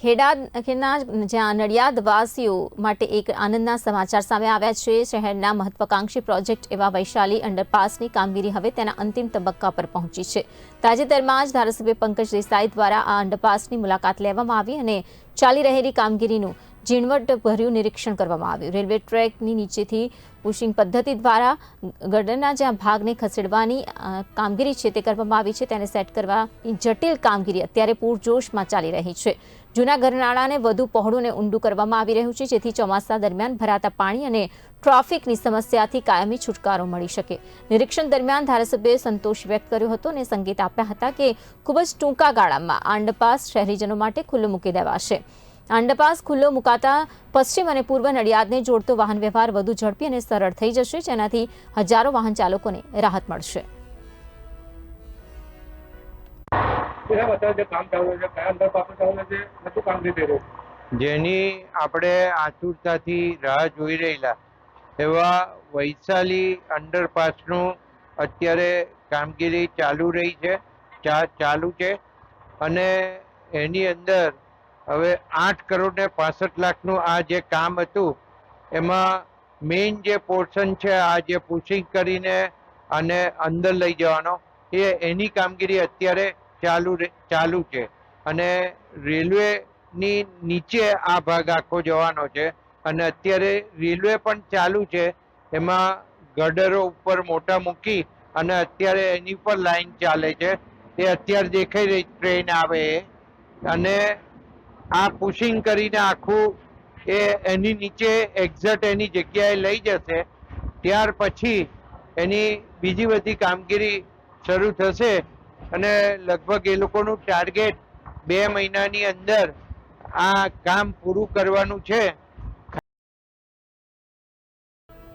ખેડાના જ્યાં નડિયાદવાસીઓ માટે એક આનંદના સમાચાર સામે આવ્યા છે। શહેરના મહત્વાકાંક્ષી પ્રોજેક્ટ એવા વૈશાલી અંડરપાસની કામગીરી હવે તેના અંતિમ તબક્કા પર પહોંચી છે। તાજેતરમાં જ ધારાસભ્ય પંકજ દેસાઈ દ્વારા આ અંડરપાસની મુલાકાત લેવામાં આવી અને ચાલી રહેલી કામગીરીનું ઝીણવટભર્યું નિરીક્ષણ કરવામાં આવ્યું। રેલવે ટ્રેકની નીચેથી પુશિંગ પદ્ધતિ દ્વારા ગટરના જ્યાં ભાગને ખસેડવાની કામગીરી છે તે કરવામાં આવી છે। તેને સેટ કરવાની જટિલ કામગીરી અત્યારે પૂરજોશમાં ચાલી રહી છે। જૂના ગરનાળાને વધુ પહોળું અને ઊંડું કરવામાં આવી રહ્યું છે, જેથી ચોમાસા દરમિયાન ભરાતા પાણી અને ટ્રાફિકની સમસ્યાથી કાયમી છુટકારો મળી શકે। નિરીક્ષણ દરમિયાન ધારાસભ્યએ સંતોષ વ્યક્ત કર્યો હતો અને સંકેત આપ્યા હતા કે ખૂબ જ ટૂંકા ગાળામાં આ અંડરપાસ શહેરીજનો માટે ખુલ્લો મૂકી દેવાશે। અંડરપાસ ખુલ્લો મુકાતા પશ્ચિમ અને પૂર્વ નડિયાદને જોડતો વાહન વ્યવહાર વધુ ઝડપી અને સરળ થઈ જશે, જેનાથી હજારો વાહન ચાલકોને રાહત મળશે। જેની આપણે આતુરતાથી રાહ જોઈ રહેલા એવા વૈશાલી અંડરપાસનું અત્યારે કામગીરી ચાલુ છે અને એની અંદર હવે 8 કરોડ ને 65 લાખનું આ જે કામ હતું એમાં મેઇન જે પોર્શન છે, આ જે પુશિંગ કરીને અને અંદર લઈ જવાનો એની કામગીરી અત્યારે ચાલુ છે અને રેલવેની નીચે આ ભાગ આખો જવાનો છે અને અત્યારે રેલવે પણ ચાલુ છે। એમાં ગડરો ઉપર મોટા મૂકી અને અત્યારે એની પર લાઈન ચાલે છે। એ અત્યારે દેખાઈ રહી ટ્રેન આવે અને આ પુશિંગ કરીને આખું એની નીચે એક્ઝેક્ટ એની જગ્યાએ લઈ જશે। ત્યાર પછી એની બીજી બધી કામગીરી શરૂ થશે અને લગભગ એ લોકોનું ટાર્ગેટ 2 મહિનાની અંદર આ કામ પૂરું કરવાનું છે।